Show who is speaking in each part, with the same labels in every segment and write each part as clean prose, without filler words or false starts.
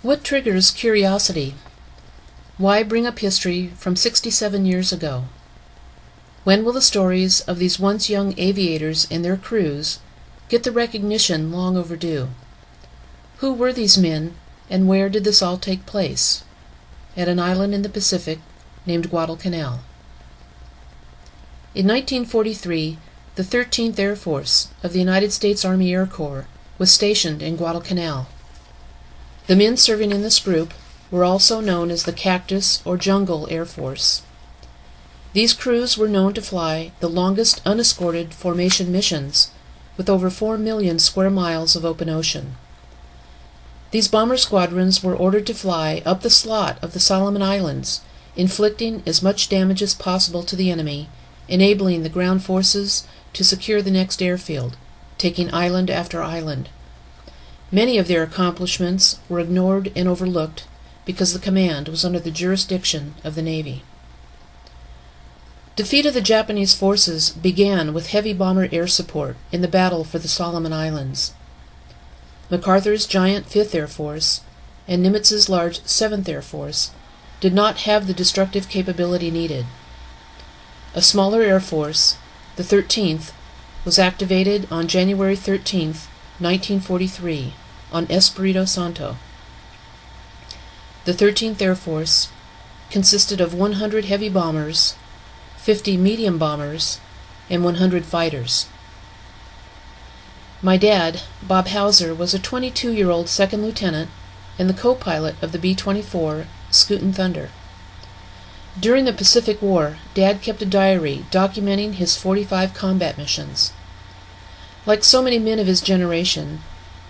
Speaker 1: What triggers curiosity? Why bring up history from 67 years ago? When will the stories of these once young aviators and their crews get the recognition long overdue? Who were these men, and where did this all take place? At an island in the Pacific named Guadalcanal. In 1943, the 13th Air Force of the United States Army Air Corps was stationed in Guadalcanal. The men serving in this group were also known as the Cactus or Jungle Air Force. These crews were known to fly the longest unescorted formation missions, with over 4 million square miles of open ocean. These bomber squadrons were ordered to fly up the slot of the Solomon Islands, inflicting as much damage as possible to the enemy, enabling the ground forces to secure the next airfield, taking island after island. Many of their accomplishments were ignored and overlooked because the command was under the jurisdiction of the Navy. Defeat of the Japanese forces began with heavy bomber air support in the battle for the Solomon Islands. MacArthur's giant 5th Air Force and Nimitz's large 7th Air Force did not have the destructive capability needed. A smaller air force, the 13th, was activated on January 13, 1943, on Espiritu Santo. The 13th Air Force consisted of 100 heavy bombers, 50 medium bombers, and 100 fighters. My dad, Bob Hauser, was a 22-year-old second lieutenant and the co-pilot of the B-24 Scootin Thunder. During the Pacific War, Dad kept a diary documenting his 45 combat missions. Like so many men of his generation,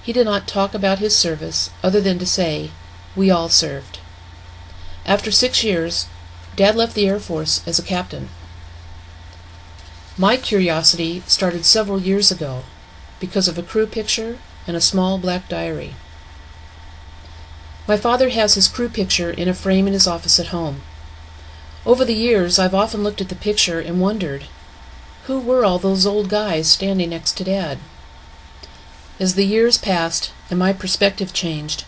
Speaker 1: he did not talk about his service other than to say, "We all served." After 6 years, Dad left the Air Force as a captain. My curiosity started several years ago because of a crew picture and a small black diary. My father has his crew picture in a frame in his office at home. Over the years, I've often looked at the picture and wondered, who were all those old guys standing next to Dad? As the years passed and my perspective changed,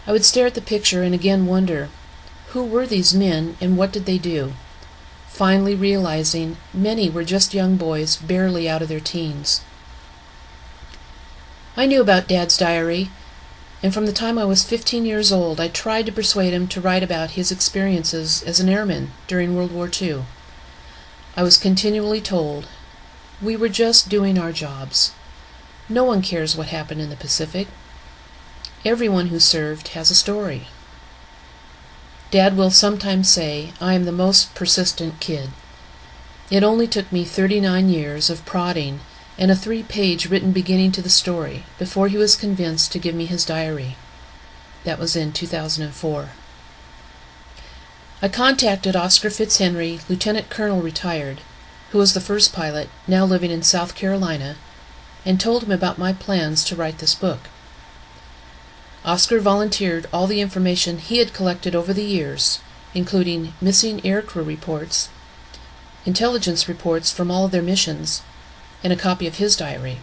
Speaker 1: I would stare at the picture and again wonder, who were these men and what did they do? Finally realizing many were just young boys barely out of their teens. I knew about Dad's diary, and from the time I was 15 years old, I tried to persuade him to write about his experiences as an airman during World War II. I was continually told, we were just doing our jobs. No one cares what happened in the Pacific. Everyone who served has a story. Dad will sometimes say I am the most persistent kid. It only took me 39 years of prodding and a 3-page written beginning to the story before he was convinced to give me his diary. That was in 2004. I contacted Oscar Fitzhenry, Lieutenant Colonel retired, who was the first pilot, now living in South Carolina, and told him about my plans to write this book. Oscar volunteered all the information he had collected over the years, including missing aircrew reports, intelligence reports from all of their missions, and a copy of his diary.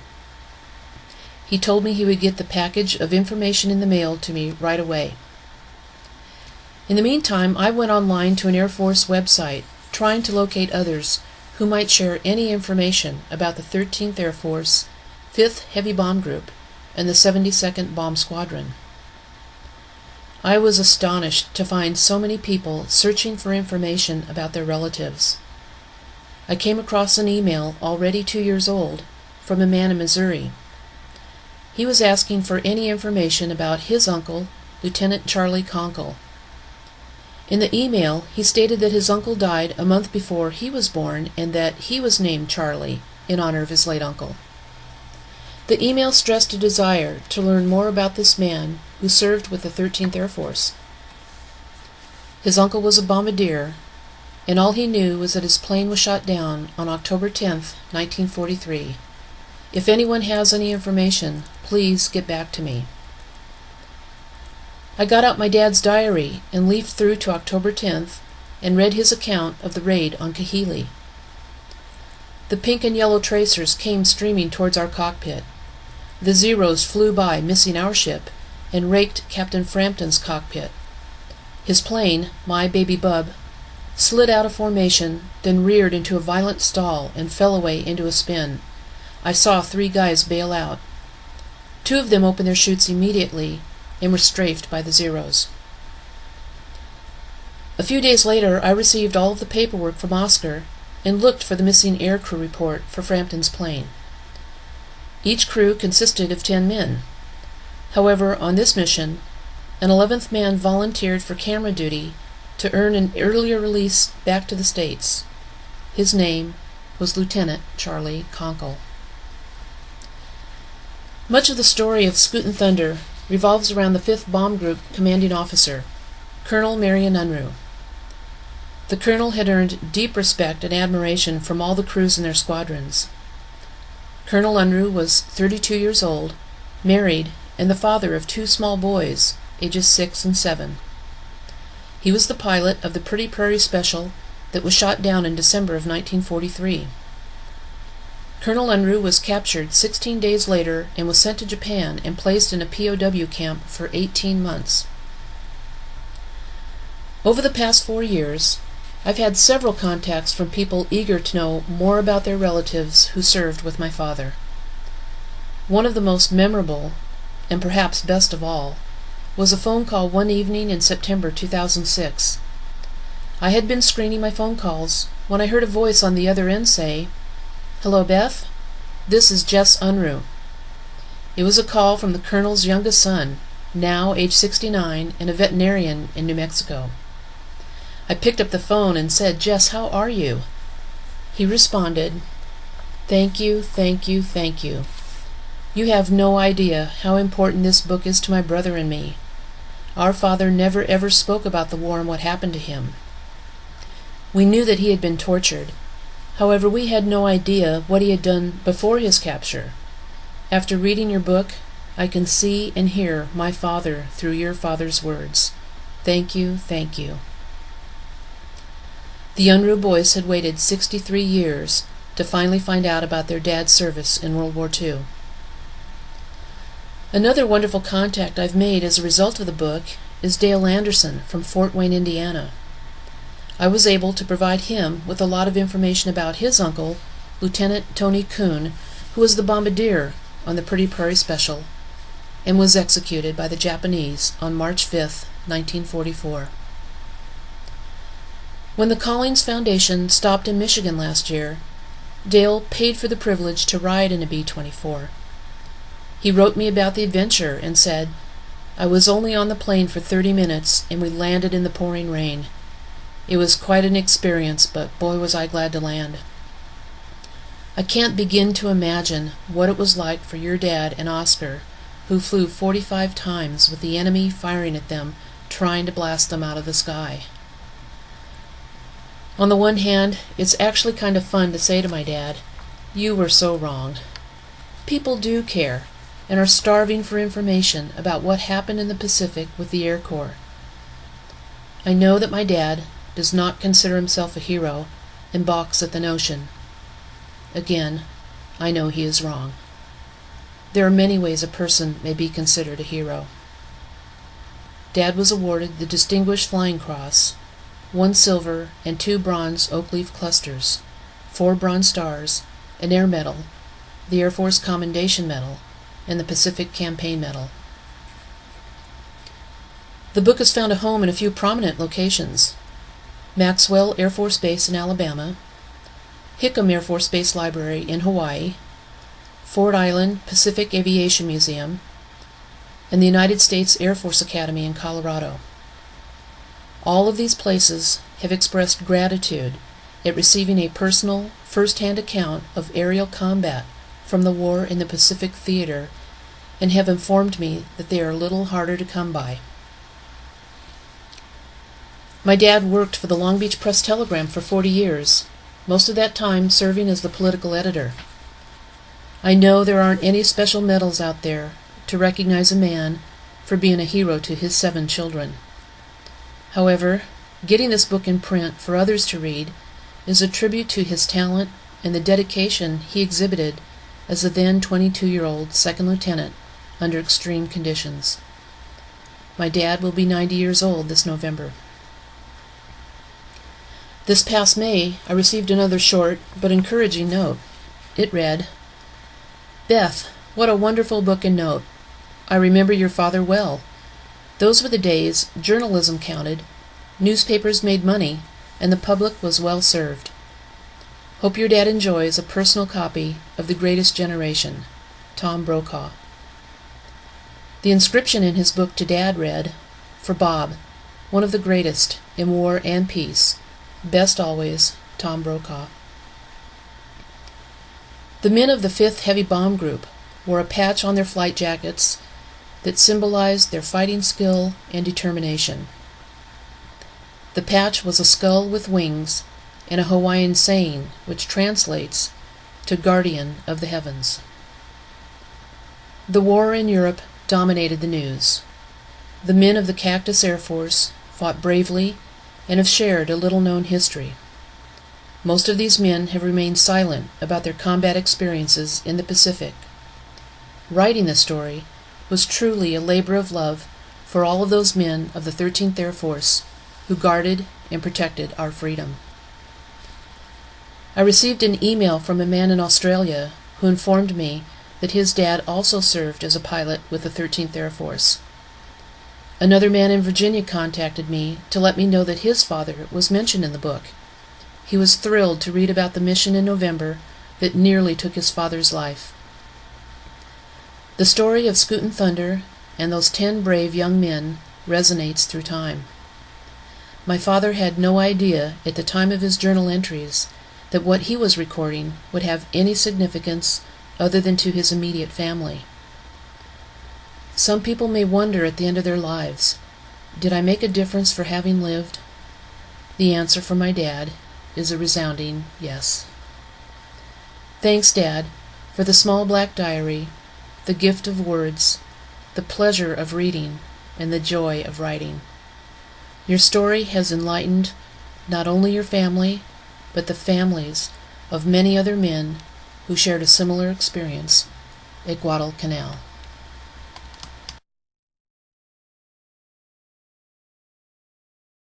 Speaker 1: He told me he would get the package of information in the mail to me right away. In the meantime, I went online to an Air Force website, trying to locate others who might share any information about the 13th Air Force, 5th Heavy Bomb Group, and the 72nd Bomb Squadron. I was astonished to find so many people searching for information about their relatives. I came across an email, already 2 years old, from a man in Missouri. He was asking for any information about his uncle, Lieutenant Charlie Conkle. In the email, he stated that his uncle died a month before he was born and that he was named Charlie in honor of his late uncle. The email stressed a desire to learn more about this man who served with the 13th Air Force. His uncle was a bombardier, and all he knew was that his plane was shot down on October 10, 1943. If anyone has any information, please get back to me. I got out my dad's diary and leafed through to October 10th and read his account of the raid on Kahili. The pink and yellow tracers came streaming towards our cockpit. The Zeros flew by, missing our ship, and raked Captain Frampton's cockpit. His plane, my baby bub, slid out of formation, then reared into a violent stall and fell away into a spin. I saw 3 guys bail out. 2 of them opened their chutes immediately and were strafed by the Zeros. A few days later, I received all of the paperwork from Oscar and looked for the missing aircrew report for Frampton's plane. Each crew consisted of 10 men. However, on this mission, an 11th man volunteered for camera duty to earn an earlier release back to the States. His name was Lieutenant Charlie Conkle. Much of the story of Scootin Thunder revolves around the 5th Bomb Group commanding officer, Colonel Marion Unruh. The colonel had earned deep respect and admiration from all the crews in their squadrons. Colonel Unruh was 32 years old, married, and the father of 2 small boys, ages 6 and 7. He was the pilot of the Pretty Prairie Special that was shot down in December of 1943. Colonel Unruh was captured 16 days later and was sent to Japan and placed in a POW camp for 18 months. Over the past 4 years, I've had several contacts from people eager to know more about their relatives who served with my father. One of the most memorable, and perhaps best of all, was a phone call one evening in September 2006. I had been screening my phone calls when I heard a voice on the other end say, "Hello, Beth. This is Jess Unruh." It was a call from the colonel's youngest son, now age 69 and a veterinarian in New Mexico. I picked up the phone and said, "Jess, how are you?" He responded, "Thank you, thank you, thank you. You have no idea how important this book is to my brother and me. Our father never ever spoke about the war and what happened to him. We knew that he had been tortured. However, we had no idea what he had done before his capture. After reading your book, I can see and hear my father through your father's words. Thank you, thank you." The Unruh boys had waited 63 years to finally find out about their dad's service in World War II. Another wonderful contact I've made as a result of the book is Dale Anderson from Fort Wayne, Indiana. I was able to provide him with a lot of information about his uncle, Lieutenant Tony Kuhn, who was the bombardier on the Pretty Prairie Special and was executed by the Japanese on March 5, 1944. When the Collins Foundation stopped in Michigan last year, Dale paid for the privilege to ride in a B-24. He wrote me about the adventure and said, "I was only on the plane for 30 minutes and we landed in the pouring rain. It was quite an experience, but boy was I glad to land." I can't begin to imagine what it was like for your dad and Oscar, who flew 45 times with the enemy firing at them, trying to blast them out of the sky. On the one hand, it's actually kind of fun to say to my dad, "You were so wrong." People do care and are starving for information about what happened in the Pacific with the Air Corps. I know that my dad does not consider himself a hero and balks at the notion. Again, I know he is wrong. There are many ways a person may be considered a hero. Dad was awarded the Distinguished Flying Cross, 1 silver and 2 bronze oak leaf clusters, 4 bronze stars, an Air Medal, the Air Force Commendation Medal, and the Pacific Campaign Medal. The book has found a home in a few prominent locations: Maxwell Air Force Base in Alabama, Hickam Air Force Base Library in Hawaii, Ford Island Pacific Aviation Museum, and the United States Air Force Academy in Colorado. All of these places have expressed gratitude at receiving a personal, first-hand account of aerial combat from the war in the Pacific Theater and have informed me that they are a little harder to come by. My dad worked for the Long Beach Press-Telegram for 40 years, most of that time serving as the political editor. I know there aren't any special medals out there to recognize a man for being a hero to his 7 children. However, getting this book in print for others to read is a tribute to his talent and the dedication he exhibited as a then 22-year-old second lieutenant under extreme conditions. My dad will be 90 years old this November. This past May, I received another short but encouraging note. It read, "Beth, what a wonderful book and note. I remember your father well. Those were the days journalism counted, newspapers made money, and the public was well served. Hope your dad enjoys a personal copy of The Greatest Generation, Tom Brokaw." The inscription in his book to Dad read, "For Bob, one of the greatest in war and peace. Best always, Tom Brokaw." The men of the 5th Heavy Bomb Group wore a patch on their flight jackets that symbolized their fighting skill and determination. The patch was a skull with wings and a Hawaiian saying which translates to "Guardian of the Heavens." The war in Europe dominated the news. The men of the Cactus Air Force fought bravely and have shared a little-known history. Most of these men have remained silent about their combat experiences in the Pacific. Writing this story was truly a labor of love for all of those men of the 13th Air Force who guarded and protected our freedom. I received an email from a man in Australia who informed me that his dad also served as a pilot with the 13th Air Force. Another man in Virginia contacted me to let me know that his father was mentioned in the book. He was thrilled to read about the mission in November that nearly took his father's life. The story of Scootin Thunder and those 10 brave young men resonates through time. My father had no idea at the time of his journal entries that what he was recording would have any significance other than to his immediate family. Some people may wonder at the end of their lives, did I make a difference for having lived? The answer from my dad is a resounding yes. Thanks, Dad, for the small black diary, the gift of words, the pleasure of reading, and the joy of writing. Your story has enlightened not only your family, but the families of many other men who shared a similar experience at Guadalcanal.